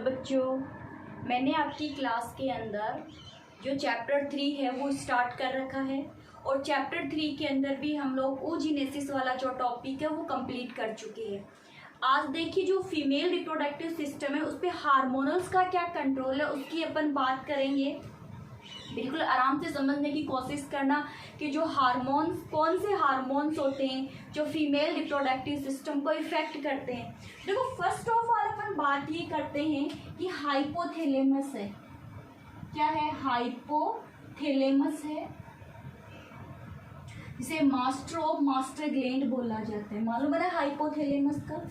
बच्चों, मैंने आपकी क्लास के अंदर जो चैप्टर 3 है वो स्टार्ट कर रखा है और चैप्टर 3 के अंदर भी हम लोग oogenesis वाला जो टॉपिक है वो कंप्लीट कर चुके हैं। आज देखिए जो फीमेल रिप्रोडक्टिव सिस्टम है उस पर हार्मोनल्स का क्या कंट्रोल है उसकी अपन बात करेंगे। बिल्कुल आराम से समझने की कोशिश करना कि जो हार्मोन्स कौन से हार्मोन्स होते हैं जो फीमेल रिप्रोडक्टिव सिस्टम को इफेक्ट करते हैं। देखो फर्स्ट ऑफ ऑल अपन बात ये करते हैं कि हाइपोथैलेमस है। क्या है? हाइपोथैलेमस है, जिसे मास्टर ऑफ मास्टर ग्लैंड बोला जाता है। मालूम है ना हाइपोथैलेमस का?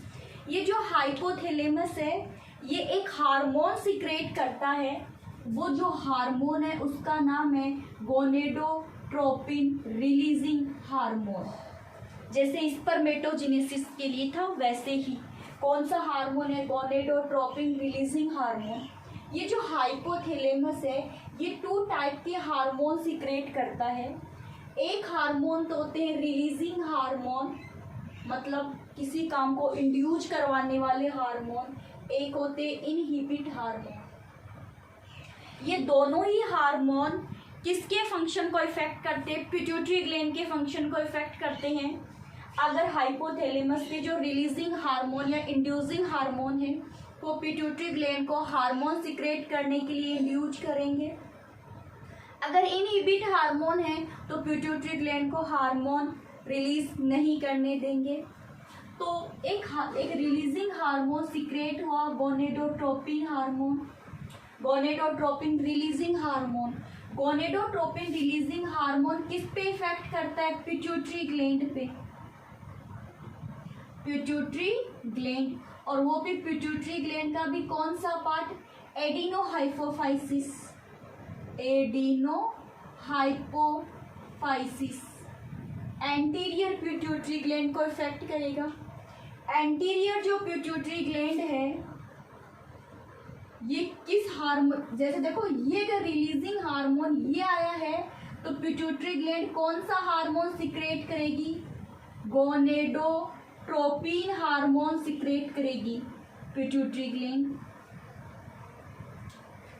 ये जो हाइपोथैलेमस है ये एक हार्मोन सिक्रेट करता है। वो जो हार्मोन है उसका नाम है गोनेडोट्रोपिन रिलीजिंग हार्मोन। जैसे स्पर्मेटोजेनेसिस के लिए था वैसे ही कौन सा हार्मोन है? Gonadotropin releasing hormone. ये जो हाइपोथैलेमस है ये 2 टाइप के हार्मोन सिक्रेट करता है। एक हार्मोन तो होते हैं रिलीजिंग हार्मोन, मतलब किसी काम को इंड्यूस करवाने वाले हार्मोन। एक होते हैं इनहिबिट हार्मोन। ये दोनों ही हार्मोन किसके फंक्शन को इफेक्ट करते हैं? पिट्यूटरी ग्लैंड के फंक्शन को इफेक्ट करते हैं। अगर हाइपोथैलेमस के जो रिलीजिंग हार्मोन या इंड्यूसिंग हार्मोन है वो पिट्यूटरी ग्लैंड को हार्मोन सिक्रेट करने के लिए इंड्यूस करेंगे। अगर इनहिबिट हार्मोन है तो पिट्यूटरी ग्लैंड को हार्मोन रिलीज नहीं करने देंगे। तो एक रिलीजिंग हार्मोन सिक्रेट हुआ gonadotropin hormone, gonadotropin releasing hormone. Gonadotropin releasing hormone किस पे इफेक्ट करता है? पिट्यूटरी ग्लैंड पे, पिट्यूटरी ग्लैंड। और वो भी पिट्यूटरी ग्लैंड का भी कौन सा पार्ट? एडिनोहाइपोफाइसिस, एडिनोहाइपोफाइसिस एंटीरियर पिट्यूटरी ग्लैंड को इफेक्ट करेगा। एंटीरियर जो पिट्यूटरी ग्लैंड है ये किस हार्मोन, जैसे देखो ये अगर रिलीजिंग हार्मोन ये आया है तो पिट्यूटरी ग्लैंड कौन सा हार्मोन सिक्रेट करेगी? गोनेडोट्रोपिन हार्मोन सिक्रेट करेगी पिट्यूटरी ग्लैंड।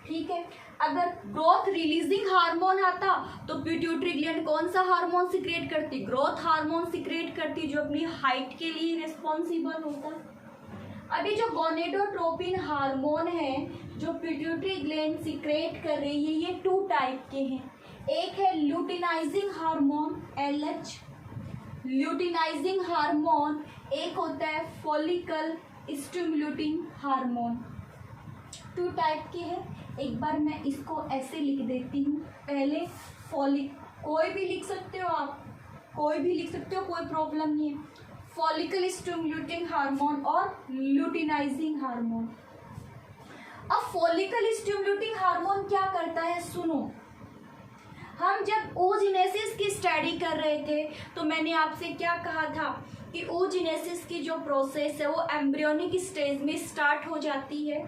ठीक है। अगर ग्रोथ रिलीजिंग हार्मोन आता तो पिट्यूटरी ग्लैंड कौन सा हार्मोन सिक्रेट करती? ग्रोथ हार्मोन सिक्रेट करती जो अपनी हाइट के लिए रिस्पॉन्सिबल होता। अभी जो गोनेडोट्रोपिन हार्मोन है जो पिट्यूटरी ग्लैंड सिक्रेट कर रही है ये 2 टाइप के हैं। एक है luteinizing hormone LH, luteinizing hormone. एक होता है फॉलिकल स्टिमुलेटिंग हार्मोन। 2 टाइप के हैं। एक बार मैं इसको ऐसे लिख देती हूँ। पहले कोई भी लिख सकते हो आप, कोई भी लिख सकते हो, कोई प्रॉब्लम नहीं है। फॉलिकल स्टिमुलेटिंग हार्मोन और ल्यूटिनाइजिंग हार्मोन। अब फॉलिकल स्टिमुलेटिंग हार्मोन क्या करता है सुनो। हम जब oogenesis की स्टडी कर रहे थे तो मैंने आपसे क्या कहा था कि oogenesis की जो प्रोसेस है वो एम्ब्रियोनिक स्टेज में स्टार्ट हो जाती है,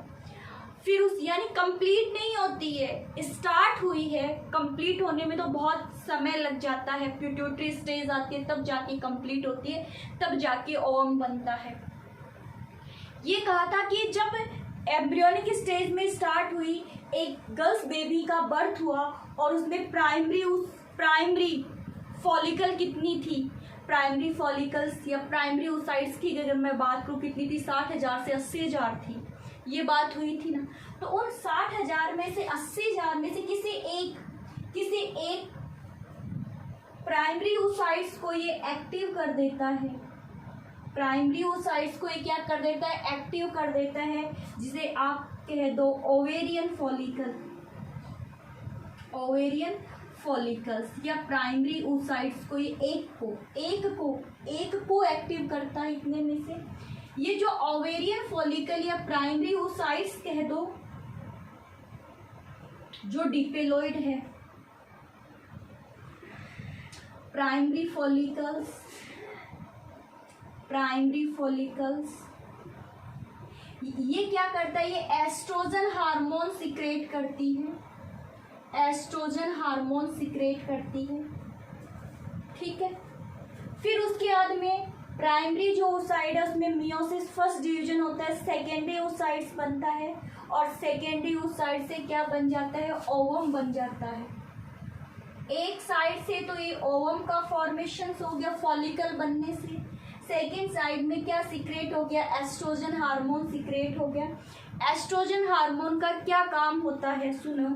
फिर उस यानी कंप्लीट नहीं होती है, स्टार्ट हुई है, कंप्लीट होने में तो बहुत समय लग जाता है। पिट्यूटरी स्टेज आती है तब जाके कंप्लीट होती है, तब जाके ओवम बनता है। ये कहा था कि जब एम्ब्रियोनिक स्टेज में स्टार्ट हुई, एक गर्ल्स बेबी का बर्थ हुआ और उसमें प्राइमरी फॉलिकल कितनी थी? प्राइमरी फॉलिकल्स या प्राइमरी oocytes की अगर मैं बात करूँ कितनी थी? 60,000 से 80,000 थी। ये बात हुई थी ना। तो उन 60,000 में से 80,000 में से किसी एक प्राइमरी oocytes को ये एक्टिव कर देता है। प्राइमरी oocytes को ये क्या कर देता है? एक्टिव कर देता है, जिसे आप कह दो ओवेरियन फॉलिकल, ओवेरियन फॉलिकल्स या प्राइमरी oocytes को ये एक को एक्टिव करता है। इतने में से ये जो ओवेरियन फॉलिकल या प्राइमरी oocytes कह दो जो डिपेलॉइड है, प्राइमरी फॉलिकल्स ये क्या करता है? ये एस्ट्रोजन हार्मोन सिक्रेट करती है, एस्ट्रोजन हार्मोन सिक्रेट करती है। ठीक है। फिर उसके बाद में प्राइमरी जो oocyte है उसमें मियोसिस फर्स्ट डिवीजन होता है, सेकेंडरी oocytes बनता है और सेकेंडरी oocyte से क्या बन जाता है, ओवम बन जाता है। एक साइड से तो ये ओवम का फॉर्मेशन हो गया फॉलिकल बनने से, सेकेंड साइड में क्या सीक्रेट हो गया, एस्ट्रोजन हार्मोन सीक्रेट हो गया। एस्ट्रोजन हार्मोन का क्या काम होता है, सुनो।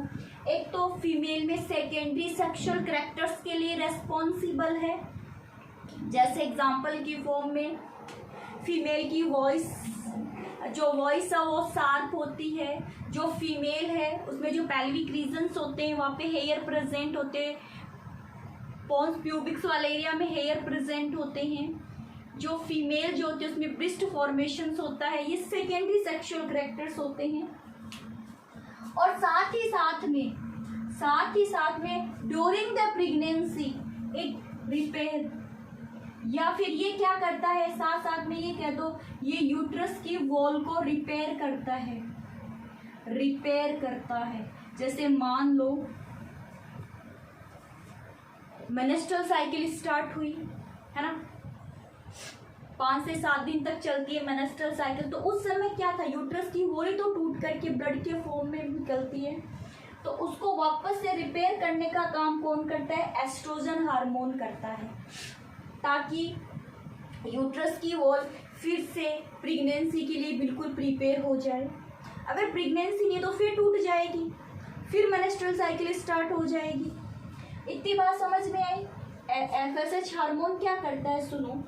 एक तो फीमेल में सेकेंडरी सेक्सुअल कैरेक्टर्स के लिए रेस्पॉन्सिबल है, जैसे एग्जांपल की फॉर्म में फीमेल की वॉइस, जो वॉइस है वो शार्प होती है। जो फीमेल है उसमें जो पेल्विक रीजन्स होते हैं वहाँ पे हेयर प्रेजेंट होते हैं, पोन्स प्यूबिक्स वाले एरिया में हेयर प्रेजेंट होते हैं। जो फीमेल जो होती है उसमें ब्रेस्ट फॉर्मेशंस होता है, ये सेकेंडरी सेक्सुअल कैरेक्टर्स होते हैं। और साथ ही साथ में during the pregnancy it repair, या फिर ये क्या करता है, साथ साथ में ये कह दो, ये यूट्रस की वॉल को रिपेयर करता है। जैसे मान लो मेंस्ट्रुअल साइकिल स्टार्ट हुई है ना, 5 से 7 दिन तक चलती है मेंस्ट्रुअल साइकिल, तो उस समय क्या था, यूट्रस की वॉल तो टूट करके ब्लड के फॉर्म में निकलती है, तो उसको वापस से रिपेयर करने का काम कौन करता है, एस्ट्रोजन हार्मोन करता है, ताकि यूट्रस की वॉल फिर से प्रेगनेंसी के लिए बिल्कुल प्रिपेयर हो जाए। अगर प्रेगनेंसी नहीं तो फिर टूट जाएगी, फिर मेंस्ट्रुअल साइकिल स्टार्ट हो जाएगी। इतनी बात समझ में आई। एफएसएच हार्मोन क्या करता है, सुनो।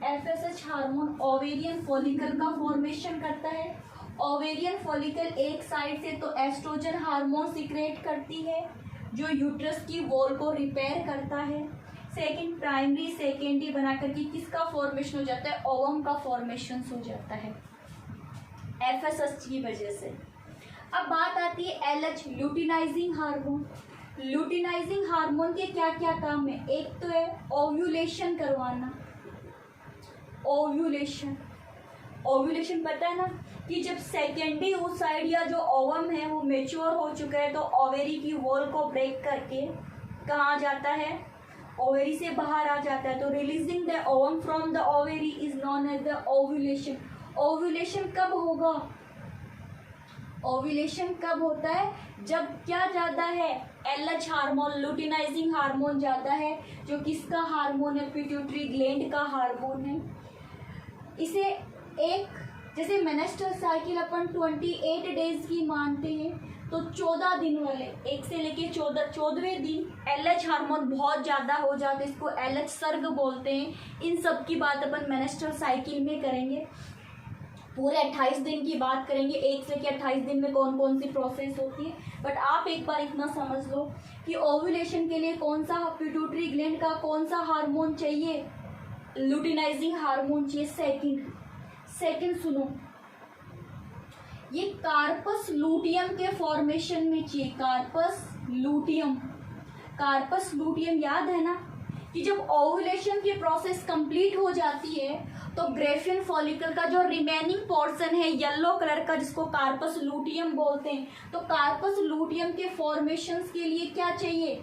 एफएसएच हार्मोन ओवेरियन फॉलिकल का फॉर्मेशन करता है। ओवेरियन फॉलिकल एक साइड से तो एस्ट्रोजन हार्मोन सीक्रेट करती है जो यूट्रस की वॉल को रिपेयर करता है। सेकंड प्राइमरी सेकेंडरी बना करके किसका फॉर्मेशन हो जाता है, ओवम का फॉर्मेशन हो जाता है एफएसएच की वजह से। अब बात आती है LH luteinizing hormone. Luteinizing hormone के क्या क्या काम है, एक तो है ओव्यूलेशन करवाना। ओव्यूलेशन पता है ना कि जब सेकेंडरी oocyte या जो ओवम है वो मेच्योर हो चुका है तो ओवेरी की वॉल को ब्रेक करके कहाँ जाता है, ओवेरी से बाहर आ जाता है। तो releasing the ovum from the ovary is known as the ovulation. Ovulation कब होगा, ओव्यूलेशन कब होता है, जब क्या जाता है, एलएच हार्मोन लुटिनाइजिंग हार्मोन जाता है, जो किसका हार्मोन है, पिट्यूटरी ग्लैंड का हार्मोन है। इसे एक जैसे मेंस्ट्रुअल साइकिल अपन 28 डेज की मानते हैं, तो 14 दिन वाले 1 से लेके 14वें दिन एलएच हार्मोन बहुत ज़्यादा हो जाता है, इसको एलएच सर्ग बोलते हैं। इन सब की बात अपन मेंस्ट्रुअल साइकिल में करेंगे, पूरे 28 दिन की बात करेंगे, 1 से लेके 28 दिन में कौन कौन सी प्रोसेस होती है। बट आप एक बार इतना समझ लो कि ओव्यूलेशन के लिए कौन सा पिट्यूटरी ग्लैंड का कौन सा हार्मोन चाहिए, लुटिनाइजिंग हार्मोन चाहिए। सेकंड सुनो, ये कार्पस लूटियम के फॉर्मेशन में चाहिए। कार्पस लूटियम याद है ना कि जब ओव्यूलेशन की प्रोसेस कंप्लीट हो जाती है तो ग्रेफियन फॉलिकल का जो रिमेनिंग पोर्शन है येलो कलर का, जिसको कार्पस लूटियम बोलते हैं, तो कार्पस लूटियम के फॉर्मेशंस के लिए क्या चाहिए,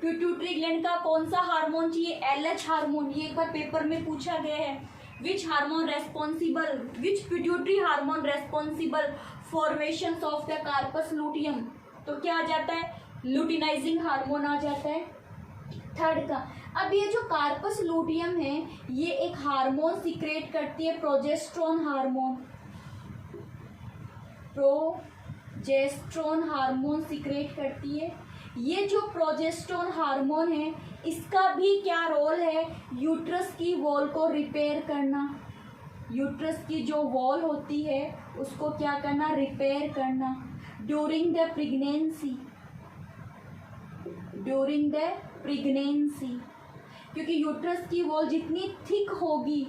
पिट्यूटरी ग्लैंड का कौन सा हार्मोन चाहिए, एलएच हार्मोन। ये एक बार पेपर में पूछा गया है, which pituitary hormone responsible formation of the corpus luteum, तो क्या आ जाता है, लुटिनाइजिंग हार्मोन आ जाता है। थर्ड का, अब ये जो कार्पस लूटियम है ये एक हार्मोन सीक्रेट करती है, प्रोजेस्टेरोन हार्मोन सीक्रेट करती है। ये जो प्रोजेस्टेरोन हार्मोन है इसका भी क्या रोल है, यूट्रस की वॉल को रिपेयर करना। यूट्रस की जो वॉल होती है उसको क्या करना, रिपेयर करना ड्यूरिंग द प्रेगनेंसी। क्योंकि यूट्रस की वॉल जितनी थिक होगी,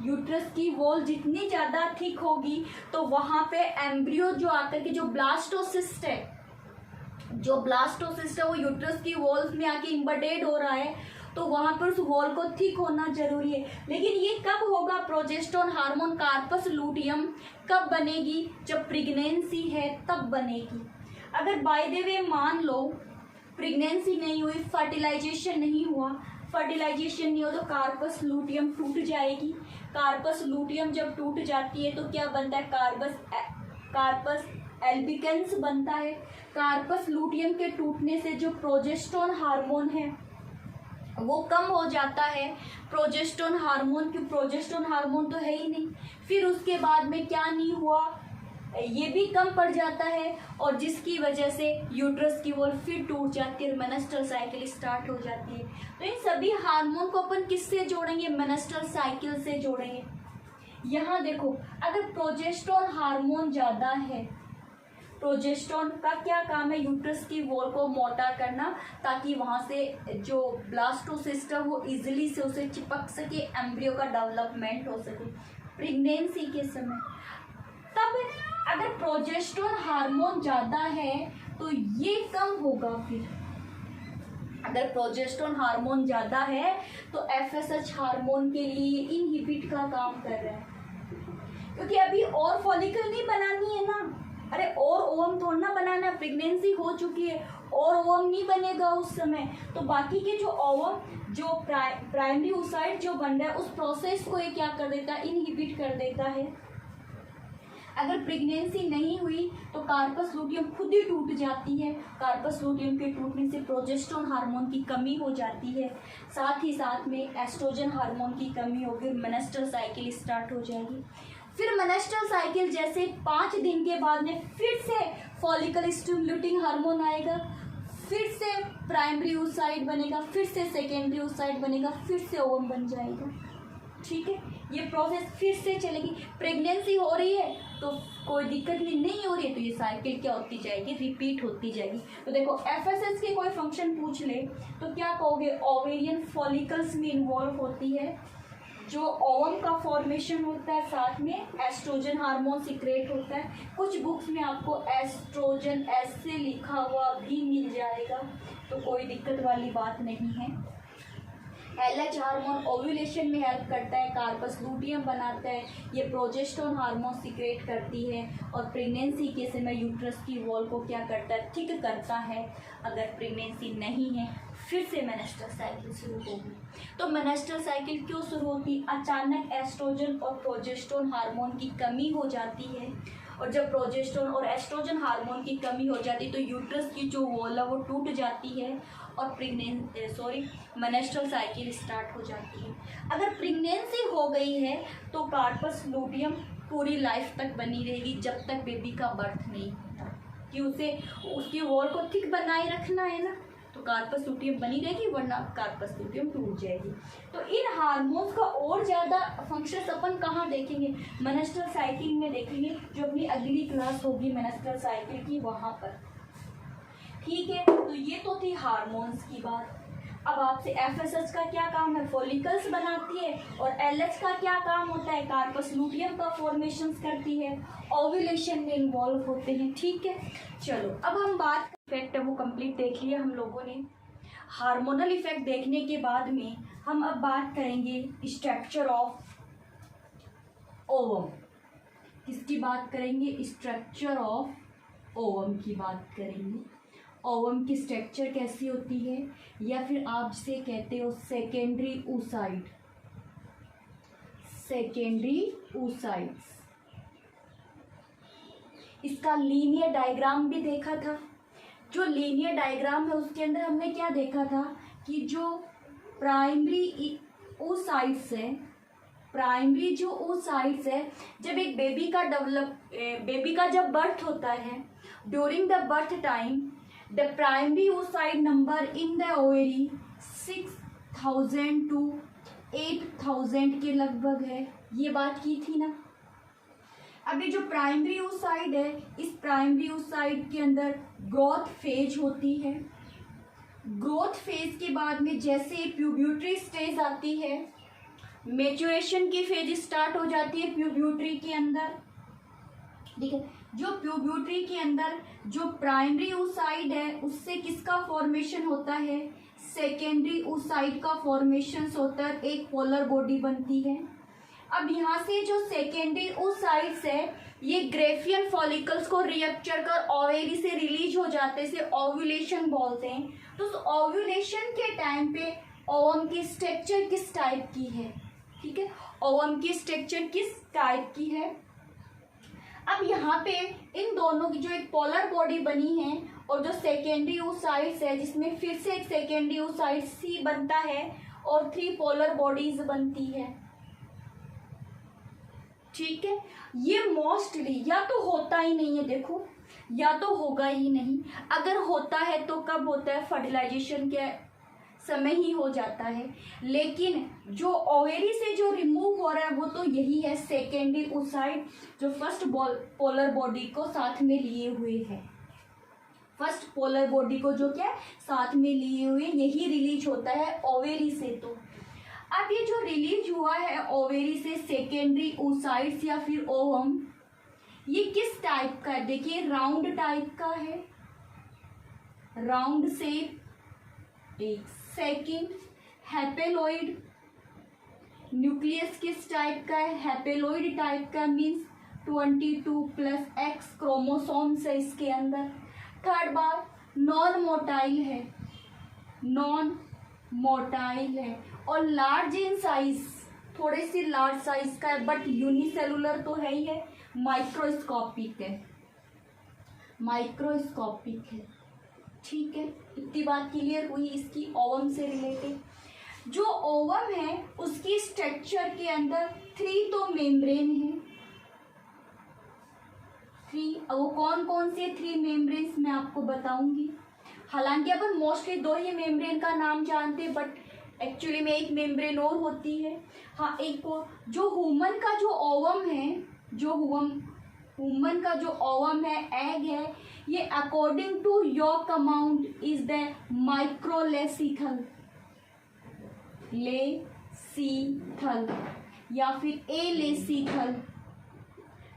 यूट्रस की वॉल जितनी ज़्यादा थिक होगी तो वहाँ पे एम्ब्रियो जो आकर के जो ब्लास्टोसिस्ट है वो यूट्रस की वॉल्स में आके इम्बेडेड हो रहा है, तो वहाँ पर उस वॉल को थिक होना जरूरी है। लेकिन ये कब होगा, प्रोजेस्टेरोन हार्मोन कार्पस लूटियम कब बनेगी, जब प्रेगनेंसी है तब बनेगी। अगर बाय द वे मान लो प्रेगनेंसी नहीं हुई, फर्टिलाइजेशन नहीं हुआ, फर्टिलाइजेशन नहीं हो तो कार्पस लूटियम टूट जाएगी। कार्पस लूटियम जब टूट जाती है तो क्या बनता है, कार्पस एल्बिकेंस बनता है। कार्पस लूटियम के टूटने से जो प्रोजेस्टेरोन हार्मोन है वो कम हो जाता है। प्रोजेस्टेरोन हार्मोन, क्यों, प्रोजेस्टेरोन हार्मोन तो है ही नहीं। फिर उसके बाद में क्या नहीं हुआ, ये भी कम पड़ जाता है और जिसकी वजह से यूट्रस की वॉल फिर टूट जाती है और मेनेस्ट्रल साइकिल स्टार्ट हो जाती है। तो इन सभी हार्मोन को अपन किससे जोड़ेंगे, मेनेस्ट्रल साइकिल से जोड़ेंगे। यहाँ देखो, अगर प्रोजेस्टेरोन हार्मोन ज़्यादा है, प्रोजेस्टेरोन का क्या काम है, यूट्रस की वॉल को मोटा करना ताकि वहाँ से जो ब्लास्टोसिस्ट है वो इजीली से उसे चिपक सके, एम्ब्रियो का डेवलपमेंट हो सके प्रेगनेंसी के समय। तब अगर प्रोजेस्टेरोन हार्मोन ज़्यादा है तो ये कम होगा। फिर अगर प्रोजेस्टेरोन हार्मोन ज़्यादा है तो एफएसएच हार्मोन के लिए इनहिबिट का काम कर रहा है, क्योंकि अभी और फॉलिकल नहीं बनानी है ना। अरे और ओवम थोड़ा ना बनाना, प्रेगनेंसी हो चुकी है और ओवम नहीं बनेगा उस समय। तो बाकी के जो ओवम, जो प्राइमरी oocyte जो बन रहा है उस प्रोसेस को ये क्या कर देता है, इनहिबिट कर देता है। अगर प्रेगनेंसी नहीं हुई तो कार्पस लूटियम खुद ही टूट जाती है। कार्पस लूटियम के टूटने से प्रोजेस्टेरोन हार्मोन की कमी हो जाती है, साथ ही साथ में एस्ट्रोजन हार्मोन की कमी होगी, मेनेस्ट्रल साइकिल स्टार्ट हो जाएगी। फिर मेनेस्ट्रल साइकिल जैसे 5 दिन के बाद में फिर से फॉलिकल स्टिमुलेटिंग हार्मोन आएगा, फिर से प्राइमरी oocyte बनेगा, फिर से सेकेंडरी oocyte बनेगा, फिर से ओवम बन जाएगा। ठीक है, ये प्रोसेस फिर से चलेगी। प्रेगनेंसी हो रही है तो कोई दिक्कत नहीं हो रही है तो ये साइकिल क्या होती जाएगी, रिपीट होती जाएगी। तो देखो एफएसएच के कोई फंक्शन पूछ ले तो क्या कहोगे, ओवेरियन फॉलिकल्स में इन्वॉल्व होती है, जो ओवम का फॉर्मेशन होता है, साथ में एस्ट्रोजन हार्मोन सीक्रेट होता है। कुछ बुक्स में आपको एस्ट्रोजन ऐसे लिखा हुआ भी मिल जाएगा, तो कोई दिक्कत वाली बात नहीं है। एलएच हार्मोन ओव्यूलेशन में हेल्प करता है, कार्पस लूटियम बनाता है, ये प्रोजेस्टेरोन हार्मोन सीक्रेट करती है और प्रेगनेंसी के समय यूट्रस की वॉल को क्या करता है, थिक करता है। अगर प्रेगनेंसी नहीं है फिर से मेनेस्ट्रल साइकिल शुरू होगी। तो मेनेस्ट्रल साइकिल क्यों शुरू होती, अचानक एस्ट्रोजन और प्रोजेस्टेरोन हार्मोन की कमी हो जाती है, और जब प्रोजेस्टेरोन और एस्ट्रोजन हार्मोन की कमी हो जाती है तो यूट्रस की जो वॉल है वो टूट जाती है और मेनेस्ट्रल साइकिल स्टार्ट हो जाती है। अगर प्रेगनेंसी हो गई है तो कार्पस लूटियम पूरी लाइफ तक बनी रहेगी जब तक बेबी का बर्थ नहीं होता, कि उसे उसकी वॉल को थिक बनाए रखना है ना, तो कार्पस लूटियम बनी रहेगी, वरना कार्पस लूटियम टूट जाएगी। तो इन हार्मोन्स का और ज़्यादा फंक्शंस अपन कहाँ देखेंगे, मेनेस्ट्रल साइकिल में देखेंगे, जो अपनी अगली क्लास होगी मेनेस्ट्रल साइकिल की, वहाँ पर। ठीक है, तो ये तो थी हार्मोन्स की बात। अब आपसे एफएसएच का क्या काम है, फॉलिकल्स बनाती है, और एलएच का क्या काम होता है, कार्पस लूटियम का फॉर्मेशन करती है, ओव्यूलेशन में इन्वॉल्व होते हैं। ठीक है, चलो अब हम बात इफेक्ट है वो कंप्लीट देख लिया हम लोगों ने। हार्मोनल इफेक्ट देखने के बाद में हम अब बात करेंगे स्ट्रक्चर ऑफ ओवम। किसकी बात करेंगे, स्ट्रक्चर ऑफ ओवम की बात करेंगे। ओवम की स्ट्रक्चर कैसी होती है, या फिर आप जिसे कहते हो सेकेंडरी oocyte, सेकेंडरी oocytes। इसका लीनियर डायग्राम भी देखा था। जो लीनियर डायग्राम है उसके अंदर हमने क्या देखा था कि जो प्राइमरी oocytes है, प्राइमरी जो oocytes है, जब एक बेबी का जब बर्थ होता है, during the birth time the primary oocyte number in the ovary 6000 to 8000 के लगभग है, ये बात की थी ना। अभी जो प्राइमरी oocyte है, इस प्राइमरी oocyte के अंदर ग्रोथ फेज होती है। ग्रोथ फेज के बाद में जैसे प्यूबर्टी स्टेज आती है, मैच्योरेशन की फेज स्टार्ट हो जाती है प्यूबर्टी के अंदर। ठीक है, जो प्यूबर्टी के अंदर जो प्राइमरी oocyte है उससे किसका फॉर्मेशन होता है, सेकेंडरी oocyte का फॉर्मेशन होता है, एक पोलर बॉडी बनती है। अब यहाँ से जो सेकेंडरी oocytes है ये ग्रेफियन फॉलिकल्स को रिएक्चर कर ओवेरी से रिलीज हो जाते हैं, इसे ओव्यूलेशन बोलते हैं। तो उस ओव्यूलेशन के टाइम पे ओवम की स्ट्रक्चर किस टाइप की है, ठीक है, ओवम की स्ट्रक्चर किस टाइप की है। अब यहाँ पे इन दोनों की जो एक पोलर बॉडी बनी है और जो सेकेंडरी oocytes है, जिसमें फिर से एक सेकेंडरी oocyte C बनता है और 3 पोलर बॉडीज बनती है, ठीक है। ये मोस्टली या तो होता ही नहीं है, देखो, या तो होगा ही नहीं। अगर होता है तो कब होता है, फर्टिलाइजेशन के समय ही हो जाता है। लेकिन जो ओवेरी से जो रिमूव हो रहा है वो तो यही है, सेकेंडरी oocyte जो फर्स्ट पोलर बॉडी को साथ में लिए हुए है, फर्स्ट पोलर बॉडी को जो क्या है साथ में लिए हुए, यही रिलीज होता है ओवेरी से। तो अब ये जो रिलीज हुआ है ओवेरी से सेकेंडरी oocytes या फिर ओवम, ये किस टाइप का है, देखिए राउंड टाइप का है, राउंड शेप। एक सेकेंड, हैपेलॉइड, न्यूक्लियस किस टाइप का है, हैपेलॉइड टाइप का, मीन्स 22+X क्रोमोसोम्स है इसके अंदर। थर्ड बार नॉन मोटाइल है, नॉन मोटाइल है और लार्ज इन साइज, थोड़े सी लार्ज साइज का है, बट यूनिसेलुलर तो है ही है, माइक्रोस्कोपिक है, माइक्रोस्कोपिक है, ठीक है। इतनी बात क्लियर हुई इसकी ओवम से रिलेटेड। जो ओवम है उसकी स्ट्रक्चर के अंदर 3 तो मेम्ब्रेन है, 3, वो कौन कौन से 3 मेम्ब्रेन्स मैं आपको बताऊंगी। हालांकि अपन मोस्टली 2 ही मेम्ब्रेन का नाम जानते हैं, बट एक्चुअली में एक मेम्ब्रेन और होती है। हाँ, एक को जो ह्यूमन का जो ओवम है, जो ह्यूमन का जो ओवम है, एग है, ये according to yolk amount is the microlecithal, lecithal या फिर एलेसिथल,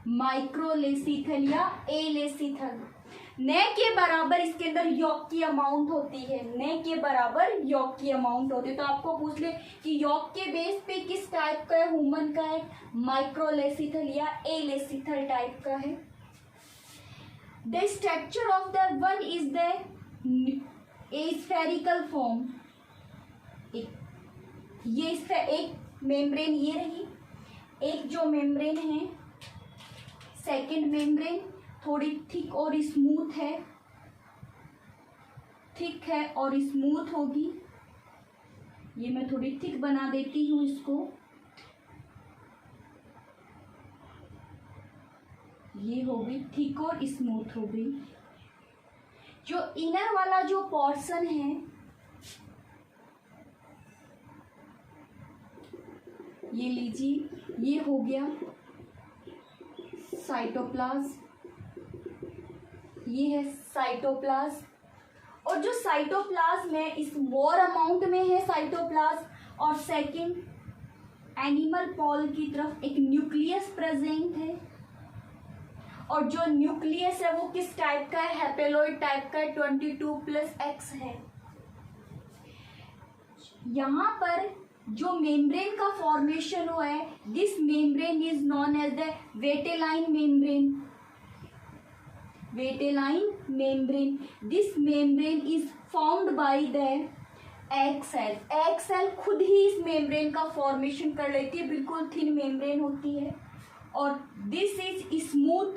माइक्रोलेसिथल या एलेसिथल। न के बराबर इसके अंदर यॉक की अमाउंट होती है, न के बराबर यॉक की अमाउंट होती है। तो आपको पूछ ले कि यॉक के बेस पे किस टाइप का है, ह्यूमन का है, माइक्रोलेसिथल या एलेसिथल टाइप का है। The structure of the one is the spherical form. ये एक मेम्ब्रेन ये रही, एक जो मेम्ब्रेन है सेकेंड मेम्ब्रेन थोड़ी थिक और स्मूथ है, थिक है और स्मूथ होगी। ये मैं थोड़ी थिक बना देती हूँ इसको, ये हो गई थिक और स्मूथ हो गई। जो इनर वाला जो पोर्शन है, ये लीजिए, ये हो गया साइटोप्लाज्म, ये है साइटोप्लाज्म। और जो साइटोप्लाज्म है इस मोर अमाउंट में है साइटोप्लाज्म। और सेकंड, एनिमल पॉल की तरफ एक न्यूक्लियस प्रेजेंट है, और जो न्यूक्लियस है वो किस टाइप का है, हैपेलॉइड टाइप का है, 22+X है। यहाँ पर जो मेम्ब्रेन का फॉर्मेशन हुआ है, this membrane is known as the vitelline membrane, vitelline membrane. This membrane is formed by the egg cell. Egg cell खुद ही इस मेम्ब्रेन का फॉर्मेशन कर लेती है, बिल्कुल थिन मेम्ब्रेन होती है। और this is smooth,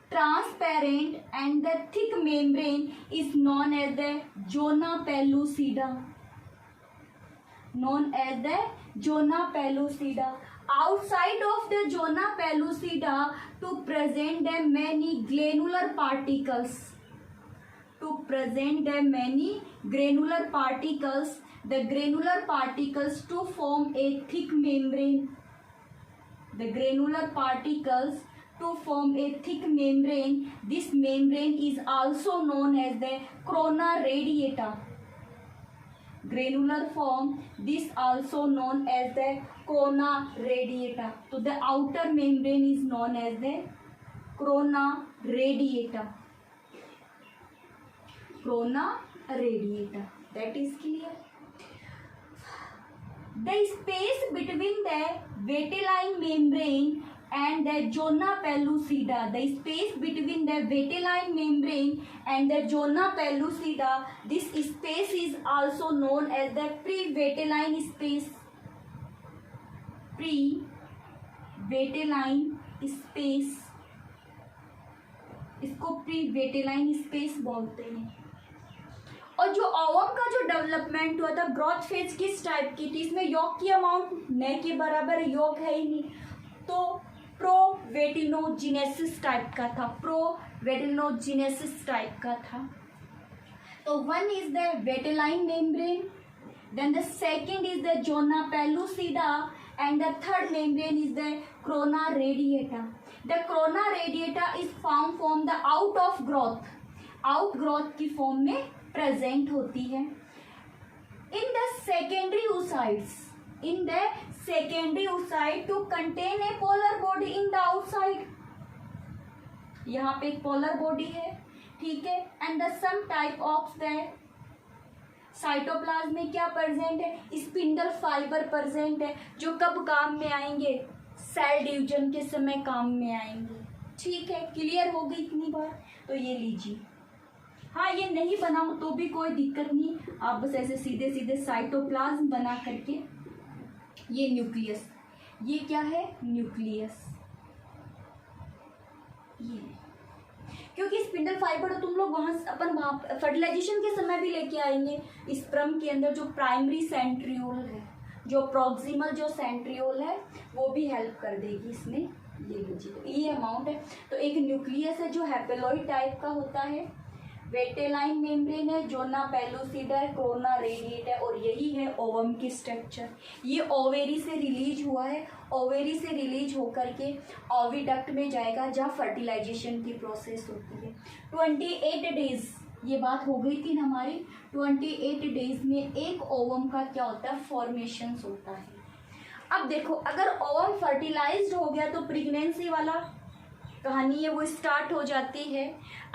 transparent and the thick membrane is known as the zona pellucida, known as the zona pellucida. Outside of the zona pellucida to present the many granular particles, to present the many granular particles, the granular particles to form a thick membrane, the granular particles to form a thick membrane. This membrane is also known as the corona radiata. Granular form, this also known as the corona radiata. So the outer membrane is known as the corona radiata, corona radiata. That is clear. The space between the vitelline membrane and the zona pellucida. The space between the vitelline membrane and the zona pellucida, this space is also known as the pre-vitelline space. Pre-vitelline space, इसको प्री-वेटेलाइन space बोलते हैं। और जो ovum का जो development हुआ था, growth phase किस टाइप की थी? इसमें योग की अमाउंट न के बराबर, योग है ही नहीं, तो प्रोवेटिनोजेनेसिस टाइप का था, प्रोवेटिनोजेनेसिस टाइप का था। तो one is the vitelline membrane, then the second is the zona pellucida, and the third membrane is the corona radiata. The corona radiata is formed from the outgrowth की फॉर्म में present होती है। In the secondary oocyte to contain a polar body in the outside, यहाँ पे एक polar body है, ठीक है, and the some type of the cytoplasm में क्या प्रेजेंट है? स्पिंडल फाइबर प्रेजेंट है, जो कब काम में आएंगे? सेल डिवीजन के समय काम में आएंगे। ठीक है, क्लियर हो गई इतनी बार? तो ये लीजिए, हाँ ये नहीं बनाओ तो भी कोई दिक्कत नहीं, आप बस ऐसे सीधे सीधे साइटोप्लाज्म बना करके, ये न्यूक्लियस, ये क्या है? न्यूक्लियस। ये क्योंकि स्पिंडल फाइबर तो तुम लोग वहाँ फर्टिलाइजेशन के समय भी लेके आएंगे। स्पर्म के अंदर जो प्राइमरी सेंट्रियोल है, जो प्रॉक्सिमल जो सेंट्रियोल है, वो भी हेल्प कर देगी इसमें। ये लीजिए, तो ये अमाउंट है। तो एक न्यूक्लियस है जो हैपेलॉइड टाइप का होता है, वेटेलाइन मेम्ब्रेन है, जोना पेलुसिडा है, कोरोना रेडिएट है, और यही है ओवम की स्ट्रक्चर। ये ओवेरी से रिलीज हुआ है, ओवेरी से रिलीज होकर के ओविडक्ट में जाएगा जहाँ फर्टिलाइजेशन की प्रोसेस होती है। 28 डेज, ये बात हो गई थी हमारी, 28 डेज में एक ओवम का क्या होता है? फॉर्मेशन होता है। अब देखो, अगर ओवम फर्टिलाइज्ड हो गया तो प्रेगनेंसी वाला कहानी है वो स्टार्ट हो जाती है।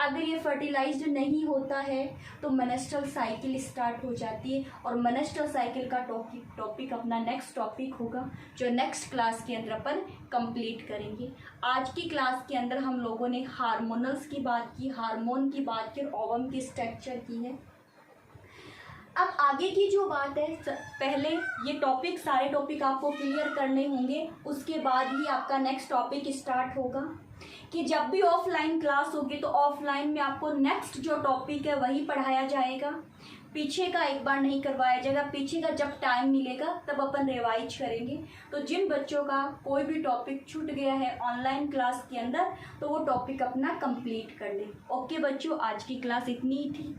अगर ये फर्टिलाइज्ड नहीं होता है तो मेनेस्ट्रल साइकिल स्टार्ट हो जाती है, और मेनेस्ट्रल साइकिल का टॉपिक अपना नेक्स्ट टॉपिक होगा, जो नेक्स्ट क्लास के अंदर अपन कंप्लीट करेंगे। आज की क्लास के अंदर हम लोगों ने हार्मोनल्स की बात की, हार्मोन की बात की, ओवम की स्ट्रक्चर की है। अब आगे की जो बात है, पहले ये टॉपिक, सारे टॉपिक आपको क्लियर करने होंगे, उसके बाद ही आपका नेक्स्ट टॉपिक स्टार्ट होगा। कि जब भी ऑफलाइन क्लास होगी तो ऑफलाइन में आपको नेक्स्ट जो टॉपिक है वही पढ़ाया जाएगा, पीछे का एक बार नहीं करवाया जाएगा। पीछे का जब टाइम मिलेगा तब अपन रिवाइज करेंगे। तो जिन बच्चों का कोई भी टॉपिक छूट गया है ऑनलाइन क्लास के अंदर, तो वो टॉपिक अपना कंप्लीट कर ले। ओके बच्चों, आज की क्लास इतनी ही थी।